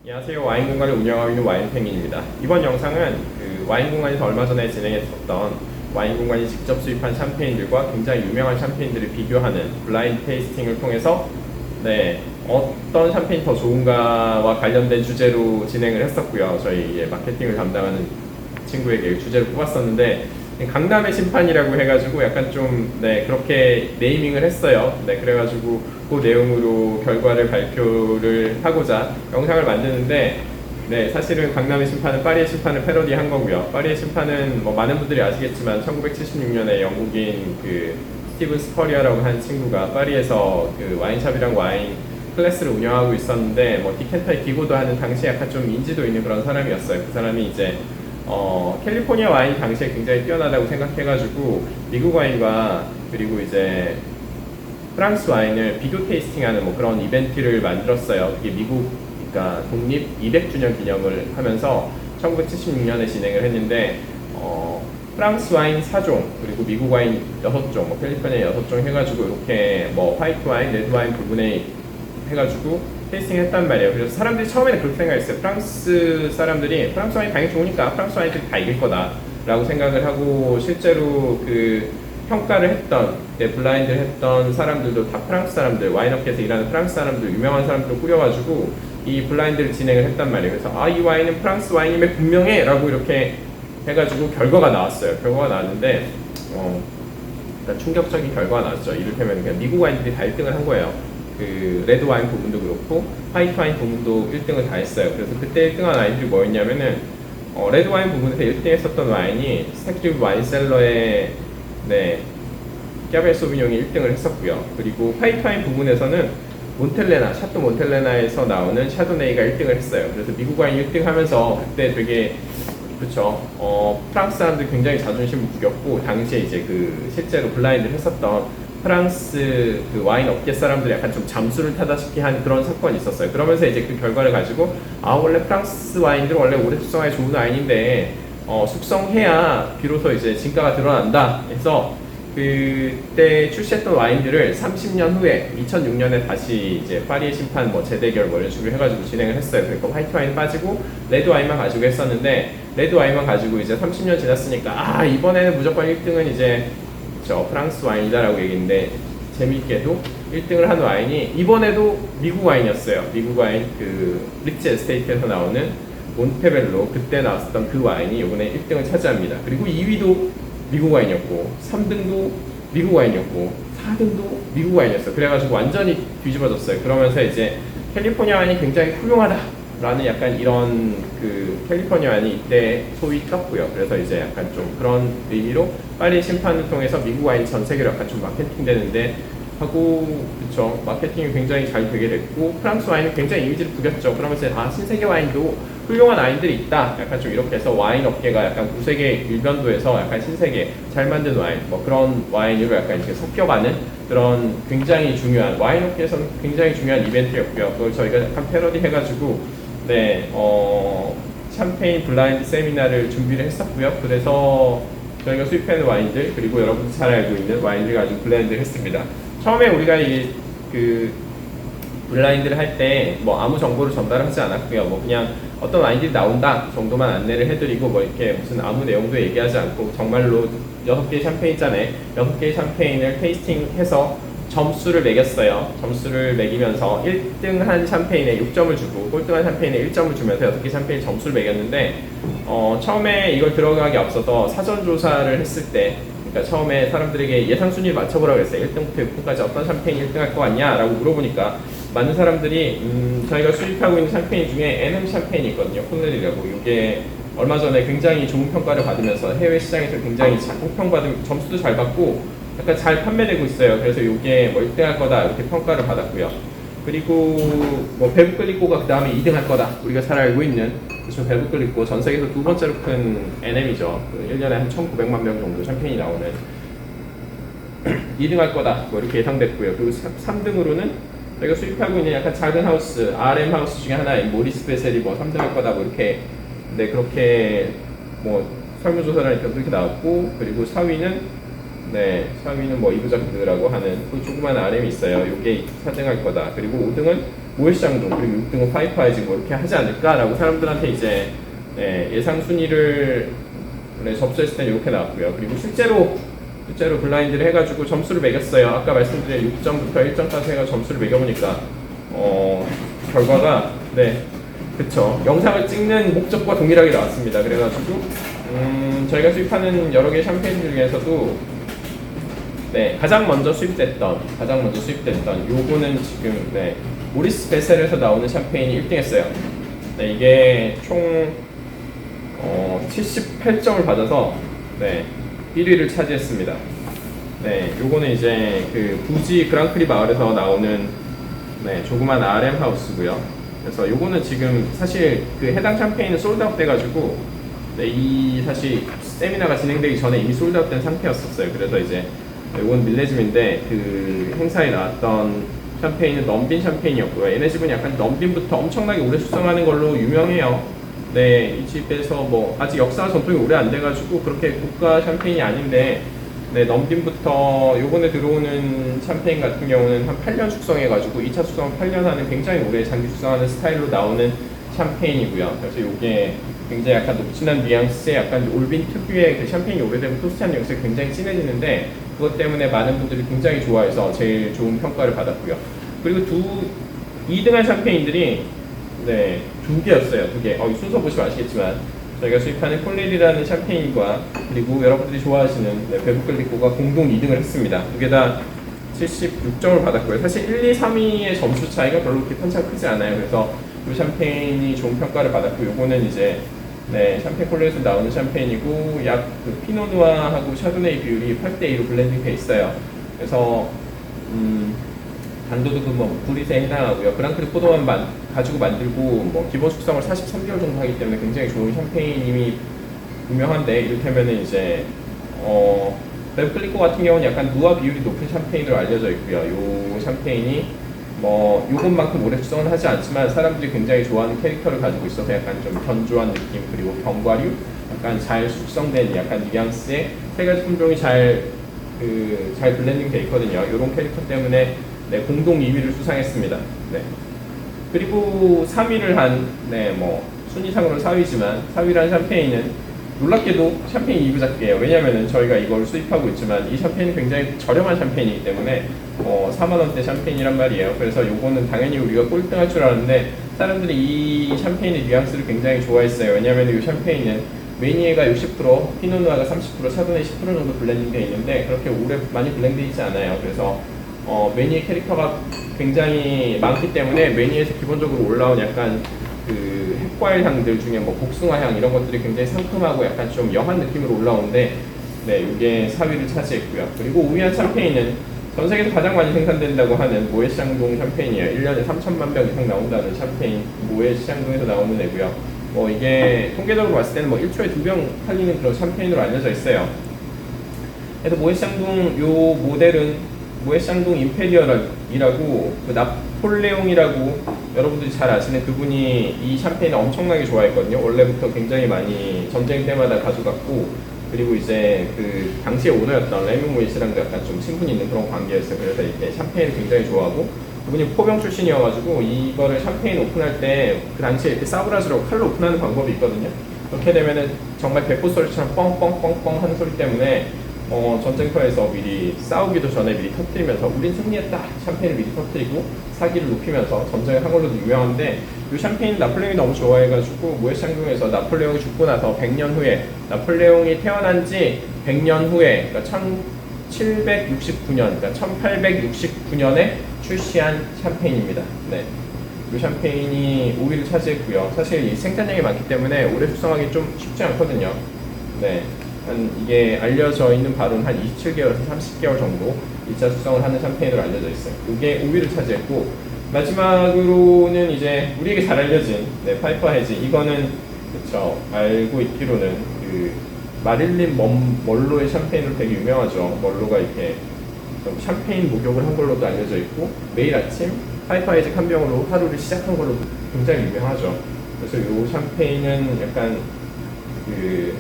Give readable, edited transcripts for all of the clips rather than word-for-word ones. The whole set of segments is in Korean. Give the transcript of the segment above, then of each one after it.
안녕하세요. 와인 공간을 운영하고 있는 와인팽입니다. 이번 영상은 와인 공간에서 얼마 전에 진행했었던 와인 공간이 직접 수입한 샴페인들과 굉장히 유명한 샴페인들을 비교하는 블라인드 테이스팅을 통해서 어떤 샴페인이 더 좋은가와 관련된 주제로 진행을 했었고요. 저희 마케팅을 담당하는 친구에게 주제를 뽑았었는데 강남의 심판이라고 해가지고 약간 좀 그렇게 네이밍을 했어요. 그래가지고 그 내용으로 결과를 발표를 하고자 영상을 만드는데 사실은 강남의 심판은 파리의 심판을 패러디한 거고요. 파리의 심판은 뭐 많은 분들이 아시겠지만 1976년에 영국인 스티븐 스퍼리어라고 하는 친구가 파리에서 와인샵이랑 와인 클래스를 운영하고 있었는데 뭐 디켄터에 기고도 하는 당시에 약간 좀 인지도 있는 그런 사람이었어요. 그 사람이 이제 캘리포니아 와인 당시에 굉장히 뛰어나다고 생각해가지고 미국 와인과 그리고 이제 프랑스 와인을 비교 테이스팅하는 뭐 그런 이벤트를 만들었어요. 그게 미국 그러니까 독립 200주년 기념을 하면서 1976년에 진행을 했는데 프랑스 와인 4종 그리고 미국 와인 6종, 뭐 캘리포니아 6종 해가지고 이렇게 뭐 화이트 와인, 레드 와인 부분에 해가지고 테이스팅 했단 말이에요. 그래서 사람들이 처음에는 그렇게 생각했어요. 프랑스 사람들이 프랑스 와인 당연히 좋으니까 프랑스 와인들이 다 이길 거다 라고 생각을 하고 실제로 평가를 했던 블라인드를 했던 사람들도 다 프랑스 사람들, 와인업계에서 일하는 프랑스 사람들, 유명한 사람들을 꾸려가지고 이 블라인드를 진행을 했단 말이에요. 그래서 이 와인은 프랑스 와인임에 분명해 라고 이렇게 해가지고 결과가 나왔어요. 결과가 나왔는데 일단 충격적인 결과가 나왔죠. 이를테면 그냥 미국 와인들이 다 1등을 한 거예요. 레드 와인 부분도 그렇고 화이트 와인 부분도 1등을 다 했어요. 그래서 그때 1등한 와인들이 뭐였냐면은 레드 와인 부분에서 1등 했었던 와인이 스택트리브 와인셀러의 캬베르 소비뇽이 1등을 했었고요. 그리고 화이트 와인 부분에서는 몬텔레나, 샤또 몬텔레나에서 나오는 샤도네이가 1등을 했어요. 그래서 미국 와인 1등 하면서 그때 되게 프랑스 사람들 굉장히 자존심을 구겼고 당시에 이제 실제로 블라인드를 했었던 프랑스 와인 업계 사람들이 약간 좀 잠수를 타다시피 한 그런 사건이 있었어요. 그러면서 이제 그 결과를 가지고 원래 프랑스 와인들은 원래 오래 숙성하기 좋은 와인인데 숙성해야 비로소 이제 진가가 드러난다 해서 그때 출시했던 와인들을 30년 후에 2006년에 다시 이제 파리의 심판 뭐 재대결 뭐 이런 식으로 해가지고 진행을 했어요. 그러니까 화이트 와인 빠지고 레드 와인만 가지고 했었는데 레드 와인만 가지고 이제 30년 지났으니까 이번에는 무조건 1등은 이제 프랑스 와인이다라고 얘기했는데 재미있게도 1등을 한 와인이 이번에도 미국 와인이었어요. 미국 와인 리츠 에스테이트에서 나오는 몬테벨로 그때 나왔었던 그 와인이 이번에 1등을 차지합니다. 그리고 2위도 미국 와인이었고 3등도 미국 와인이었고 4등도 미국 와인이었어요. 그래가지고 완전히 뒤집어졌어요. 그러면서 이제 캘리포니아 와인이 굉장히 훌륭하다라는 약간 이런 캘리포니아 와인이 이때 소위 떴고요. 그래서 이제 약간 좀 그런 의미로 파리 심판을 통해서 미국 와인 전 세계로 약간 좀 마케팅 되는데 하고 마케팅이 굉장히 잘 되게 됐고 프랑스 와인은 굉장히 이미지를 구겼죠. 그러면서 신세계 와인도 훌륭한 와인들이 있다. 약간 좀 이렇게 해서 와인 업계가 약간 구세계 일변도에서 약간 신세계 잘 만든 와인 뭐 그런 와인으로 약간 이렇게 섞여가는 그런 굉장히 중요한 와인 업계에서는 굉장히 중요한 이벤트였고요. 그걸 저희가 약간 패러디 해가지고 샴페인 블라인드 세미나를 준비를 했었고요. 그래서 저희가 수입하는 와인들 그리고 여러분들 잘 알고 있는 와인들 가지고 블렌드를 했습니다. 처음에 우리가 블라인드를 할 때 뭐 아무 정보를 전달하지 않았고요. 뭐 그냥 어떤 와인들이 나온다 정도만 안내를 해드리고 뭐 이렇게 무슨 아무 내용도 얘기하지 않고 정말로 6개의 샴페인 잔에 6개의 샴페인을 테이스팅해서 점수를 매겼어요. 점수를 매기면서 1등한 샴페인에 6점을 주고 꼴등한 샴페인에 1점을 주면서 6개 샴페인 점수를 매겼는데 처음에 이걸 들어가기 앞서서 사전 조사를 했을 때 그러니까 처음에 사람들에게 예상 순위를 맞춰보라고 했어요. 1등부터 6등까지 어떤 샴페인이 1등 할 것 같냐 라고 물어보니까 많은 사람들이 저희가 수입하고 있는 샴페인 중에 NM 샴페인이 있거든요. 코넬이라고. 이게 얼마 전에 굉장히 좋은 평가를 받으면서 해외 시장에서 굉장히 호평받은 점수도 잘 받고 약간 잘 판매되고 있어요. 그래서 이게 뭐 1등 할 거다 이렇게 평가를 받았고요. 그리고 뭐 베브클리코가 그 다음에 2등 할 거다. 우리가 잘 알고 있는 베브클리코 전 세계에서 두 번째로 큰 NM이죠. 1년에 한 1,900만 명 정도 샴페인이 나오는 2등 할 거다. 뭐 이렇게 예상됐고요. 그리고 3등으로는 저희가 수입하고 있는 약간 작은 하우스, RM 하우스 중에 하나인 모리스 베셀이 뭐 3등 할 거다. 뭐 이렇게 그렇게 뭐 설문조사를 하니까 그렇게 나왔고 그리고 4위는 뭐 이부작들이라고 하는 그 조그만 RM이 있어요. 요게 4등 할 거다. 그리고 5등은 모에샹동 그리고 6등은 파이퍼하이즈 뭐 이렇게 하지 않을까라고 사람들한테 이제 예상 순위를 접수했을 때 이렇게 나왔고요. 그리고 실제로 블라인드를 해가지고 점수를 매겼어요. 아까 말씀드린 6점부터 1점까지 해가 점수를 매겨보니까 결과가 그쵸, 영상을 찍는 목적과 동일하게 나왔습니다. 그래가지고 저희가 수입하는 여러 개의 샴페인 중에서도 가장 먼저 수입됐던 요거는 지금 모리스 베셀에서 나오는 샴페인이 1등 했어요. 이게 총 78점을 받아서 1위를 차지했습니다. 요거는 이제 그 부지 그랑크리 마을에서 나오는 조그만 RM 하우스고요. 그래서 요거는 지금 사실 그 해당 샴페인은 솔드아웃 돼가지고 이 사실 세미나가 진행되기 전에 이미 솔드아웃 된 상태였었어요. 그래서 이제 요건 밀레즘인데 그 행사에 나왔던 샴페인은 넘빈 샴페인이었고요. 얘네 집은 약간 넘빈부터 엄청나게 오래 숙성하는 걸로 유명해요. 이 집에서 뭐 아직 역사 전통이 오래 안 돼가지고 그렇게 고가 샴페인이 아닌데 넘빈부터 요번에 들어오는 샴페인 같은 경우는 한 8년 숙성해가지고 2차 숙성 8년 하는 굉장히 오래 장기 숙성하는 스타일로 나오는 샴페인이고요. 그래서 요게 굉장히 약간 녹진한 뉘앙스의 약간 올빈 특유의 그 샴페인이 오래되면 토스트한 뉘앙스가 굉장히 진해지는데 그것 때문에 많은 분들이 굉장히 좋아해서 제일 좋은 평가를 받았고요. 그리고 2등한 샴페인들이 두 개였어요. 두 개. 이 순서 보시면 아시겠지만 저희가 수입하는 콜레리라는 샴페인과 그리고 여러분들이 좋아하시는 베브클리코가 공동 2등을 했습니다. 두 개 다 76점을 받았고요. 사실 1, 2, 3위의 점수 차이가 별로 그렇게 편차가 크지 않아요. 그래서 이 샴페인이 좋은 평가를 받았고 요거는 이제 샴페인 콜레리에서 나오는 샴페인이고 약 그 피노누아하고 샤도네이 비율이 8대2로 블렌딩 돼 있어요. 그래서 단도도 뭐 브릿에 해당하고요. 그랑크리 포도만 가지고 만들고 뭐 기본 숙성을 43개월 정도 하기 때문에 굉장히 좋은 샴페인이 유명한데 이를테면은 이제 베브클리코 같은 경우는 약간 누아 비율이 높은 샴페인으로 알려져 있고요. 요 샴페인이 뭐 요것만큼 오래 숙성은 하지 않지만 사람들이 굉장히 좋아하는 캐릭터를 가지고 있어서 약간 좀 견조한 느낌 그리고 견과류 약간 잘 숙성된 약간 뉘앙스의 세 가지 품종이 잘 블렌딩 돼 있거든요. 요런 캐릭터 때문에 공동 2위를 수상했습니다. 그리고 3위를 한, 뭐, 순위상으로는 4위지만, 4위를 한 샴페인은 놀랍게도 샴페인 2부 작게예요. 왜냐면은 저희가 이걸 수입하고 있지만, 이 샴페인은 굉장히 저렴한 샴페인이기 때문에, 4만원대 샴페인이란 말이에요. 그래서 요거는 당연히 우리가 꼴등할 줄 알았는데, 사람들이 이 샴페인의 뉘앙스를 굉장히 좋아했어요. 왜냐면은 이 샴페인은 메니에가 60%, 피노누아가 30%, 샤도네 10% 정도 블렌딩 되어 있는데, 그렇게 오래 많이 블렌딩 되어 있지 않아요. 그래서, 메니의 캐릭터가 굉장히 많기 때문에 메니에서 기본적으로 올라온 약간 그 핵과일 향들 중에 뭐 복숭아 향 이런 것들이 굉장히 상큼하고 약간 좀 영한 느낌으로 올라오는데 이게 4위를 차지했고요. 그리고 5위 한 샴페인은 전 세계에서 가장 많이 생산된다고 하는 모에샹동 샴페인이에요. 1년에 3천만 병 이상 나온다는 샴페인 모에샹동에서 나오는 애고요. 이게 통계적으로 봤을 때는 뭐 1초에 2병 팔리는 그런 샴페인으로 알려져 있어요. 그래서 모에샹동 요 모델은 모에샹동 임페리얼이라고 그 나폴레옹이라고 여러분들이 잘 아시는 그분이 이 샴페인을 엄청나게 좋아했거든요. 원래부터 굉장히 많이 전쟁 때마다 가져갔고 그리고 이제 그 당시에 오너였던 레밍 모이스랑도 약간 좀 친분이 있는 그런 관계였어요. 그래서 이렇게 샴페인을 굉장히 좋아하고 그분이 포병 출신이어가지고 이거를 샴페인 오픈할 때 그 당시에 이렇게 사브라즈로 칼로 오픈하는 방법이 있거든요. 그렇게 되면은 정말 배포 소리처럼 뻥뻥뻥뻥 하는 소리 때문에 전쟁터에서 미리 싸우기도 전에 미리 터뜨리면서 우린 승리했다 샴페인을 미리 터뜨리고 사기를 높이면서 전쟁을 한 걸로도 유명한데 이 샴페인 나폴레옹이 너무 좋아해가지고 모에샹동에서 나폴레옹이 죽고 나서 100년 후에 나폴레옹이 태어난 지 100년 후에 그러니까 1769년 그러니까 1869년에 출시한 샴페인입니다. 이 샴페인이 5위를 차지했고요. 사실 이 생산량이 많기 때문에 오래 숙성하기 좀 쉽지 않거든요. 이게 알려져 있는 바로는 한 27개월에서 30개월 정도 2차 숙성을 하는 샴페인으로 알려져 있어요. 이게 5위를 차지했고 마지막으로는 이제 우리에게 잘 알려진 파이퍼 해지 이거는 그쵸 알고 있기로는 그 마릴린 멀로의 샴페인으로 되게 유명하죠. 멀로가 이렇게 좀 샴페인 목욕을 한 걸로도 알려져 있고 매일 아침 파이퍼 해지 한 병으로 하루를 시작한 걸로 굉장히 유명하죠. 그래서 이 샴페인은 약간 그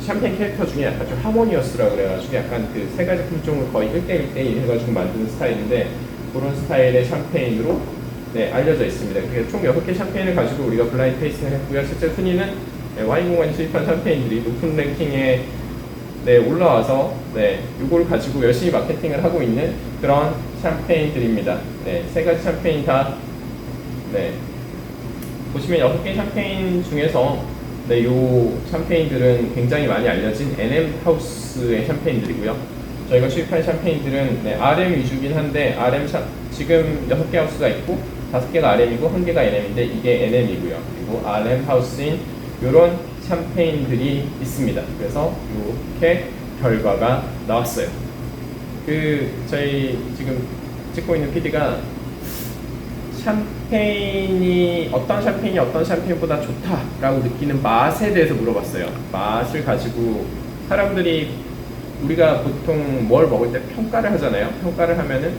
샴페인 캐릭터 중에 약간 좀 하모니어스라고 그래가지고 약간 그 세 가지 품종을 거의 1대1 해가지고 만드는 스타일인데 그런 스타일의 샴페인으로 네, 알려져 있습니다. 그러니까 총 6개 샴페인을 가지고 우리가 블라인드 테이스팅을 했고요. 실제 순위는 네, 와인 공간이 수입한 샴페인들이 높은 랭킹에 네, 올라와서 네, 이걸 가지고 열심히 마케팅을 하고 있는 그런 샴페인들입니다. 네, 세 가지 샴페인 다 네, 보시면 6개 샴페인 중에서 네, 요 샴페인들은 굉장히 많이 알려진 NM 하우스의 샴페인들이고요. 저희가 수입한 샴페인들은 네, RM 위주긴 한데 지금 6개 하우스가 있고 5개가 RM이고 1개가 NM인데 이게 NM이고요. 그리고 RM 하우스인 이런 샴페인들이 있습니다. 그래서 이렇게 결과가 나왔어요. 저희 지금 찍고 있는 PD가 샴페인이 어떤 샴페인보다 좋다라고 느끼는 맛에 대해서 물어봤어요. 맛을 가지고 사람들이 우리가 보통 뭘 먹을 때 평가를 하잖아요. 평가를 하면은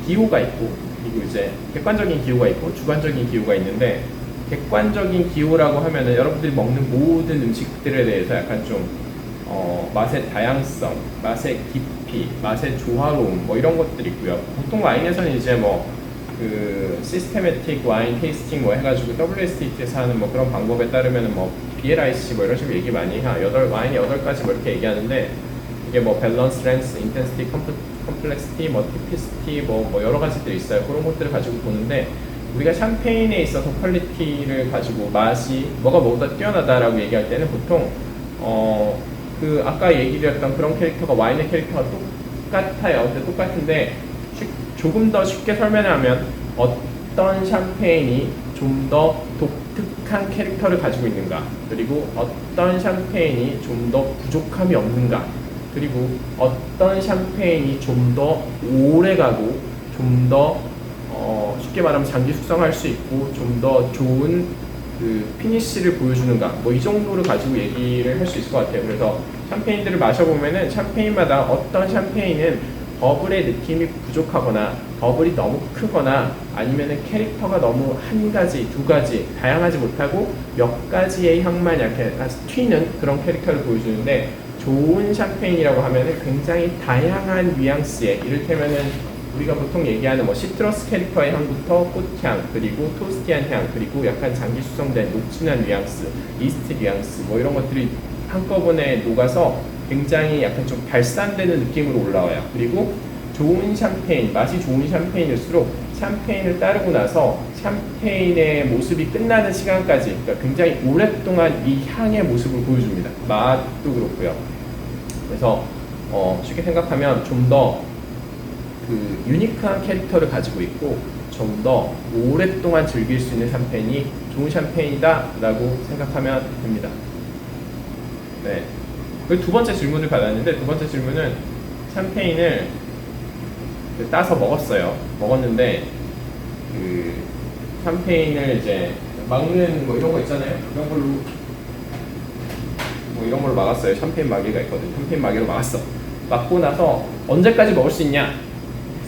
기호가 있고 그리고 이제 객관적인 기호가 있고 주관적인 기호가 있는데 객관적인 기호라고 하면은 여러분들이 먹는 모든 음식들에 대해서 약간 좀 맛의 다양성, 맛의 깊이, 맛의 조화로움 뭐 이런 것들이 있고요. 보통 와인에서는 이제 뭐 시스테매틱 와인 테이스팅 뭐 해가지고 WSET에서 하는 뭐 그런 방법에 따르면은 뭐 BLIC 뭐 이런 식으로 얘기 많이 와인이 8가지 뭐 이렇게 얘기하는데 이게 뭐 밸런스, 랭스, 인텐시티, 컴플렉시티, 뭐 티피시티 뭐 여러 가지들이 있어요. 그런 것들을 가지고 보는데 우리가 샴페인에 있어서 퀄리티를 가지고 맛이 뭐가 뛰어나다라고 얘기할 때는 보통 아까 얘기드렸던 그런 캐릭터가 와인의 캐릭터가 똑같아요. 근데 똑같은데 조금 더 쉽게 설명하면 어떤 샴페인이 좀 더 독특한 캐릭터를 가지고 있는가, 그리고 어떤 샴페인이 좀 더 부족함이 없는가, 그리고 어떤 샴페인이 좀 더 오래가고 좀 더 쉽게 말하면 장기 숙성할 수 있고 좀 더 좋은 피니쉬를 보여주는가, 뭐 이 정도를 가지고 얘기를 할 수 있을 것 같아요. 그래서 샴페인들을 마셔보면은 샴페인마다 어떤 샴페인은 버블의 느낌이 부족하거나 버블이 너무 크거나 아니면은 캐릭터가 너무 한 가지, 두 가지 다양하지 못하고 몇 가지의 향만 약간 튀는 그런 캐릭터를 보여주는데, 좋은 샴페인이라고 하면은 굉장히 다양한 뉘앙스의, 이를테면은 우리가 보통 얘기하는 뭐 시트러스 캐릭터의 향부터 꽃향, 그리고 토스티한 향, 그리고 약간 장기 수성된 녹진한 뉘앙스, 이스트 뉘앙스 뭐 이런 것들이 한꺼번에 녹아서 굉장히 약간 좀 발산되는 느낌으로 올라와요. 그리고 좋은 샴페인, 맛이 좋은 샴페인일수록 샴페인을 따르고 나서 샴페인의 모습이 끝나는 시간까지, 그러니까 굉장히 오랫동안 이 향의 모습을 보여줍니다. 맛도 그렇고요. 그래서 쉽게 생각하면 좀 더 유니크한 캐릭터를 가지고 있고 좀 더 오랫동안 즐길 수 있는 샴페인이 좋은 샴페인이다 라고 생각하면 됩니다. 네. 그 두 번째 질문을 받았는데, 두 번째 질문은 샴페인을 따서 먹었는데 샴페인을 이제 막는 뭐 이런 거 있잖아요. 이런 걸로 막았어요. 샴페인 마개가 있거든. 샴페인 마개로 막았어. 막고 나서 언제까지 먹을 수 있냐?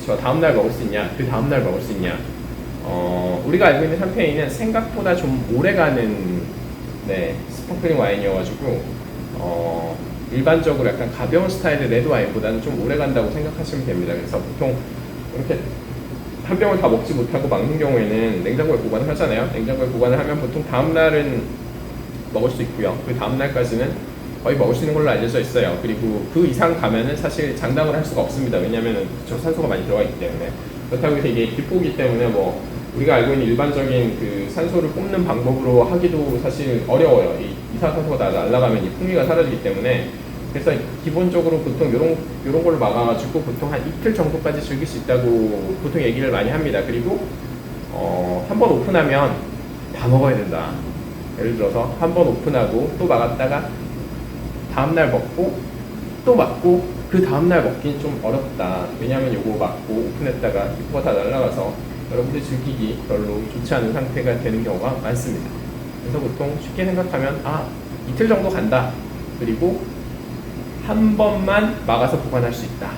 저 다음날 먹을 수 있냐? 그 다음날 먹을 수 있냐? 우리가 알고 있는 샴페인은 생각보다 좀 오래가는 스파클링 와인이어가지고 일반적으로 약간 가벼운 스타일의 레드 와인보다는 좀 오래 간다고 생각하시면 됩니다. 그래서 보통 이렇게 한 병을 다 먹지 못하고 막는 경우에는 냉장고에 보관을 하잖아요. 냉장고에 보관을 하면 보통 다음날은 먹을 수 있고요. 그 다음날까지는 거의 먹을 수 있는 걸로 알려져 있어요. 그리고 그 이상 가면은 사실 장담을 할 수가 없습니다. 왜냐면은 산소가 많이 들어가 있기 때문에. 그렇다고 해서 이게 기포기 때문에 뭐 우리가 알고 있는 일반적인 산소를 뽑는 방법으로 하기도 사실 어려워요. 이산화탄소가 날아가면 이 풍미가 사라지기 때문에. 그래서 기본적으로 보통 요런 걸로 막아가지고 보통 한 이틀 정도까지 즐길 수 있다고 보통 얘기를 많이 합니다. 그리고 한 번 오픈하면 다 먹어야 된다. 예를 들어서 한 번 오픈하고 또 막았다가 다음날 먹고 또 막고 그 다음날 먹기는 좀 어렵다. 왜냐하면 요거 막고 오픈했다가 기포가 다 날아가서 여러분들 즐기기 별로 좋지 않은 상태가 되는 경우가 많습니다. 그래서 보통 쉽게 생각하면 이틀 정도 간다. 그리고 한 번만 막아서 보관할 수 있다.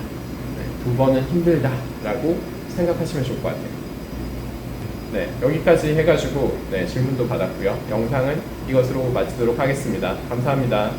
두 번은 힘들다 라고 생각하시면 좋을 것 같아요. 네, 여기까지 해가지고 질문도 받았고요. 영상은 이것으로 마치도록 하겠습니다. 감사합니다.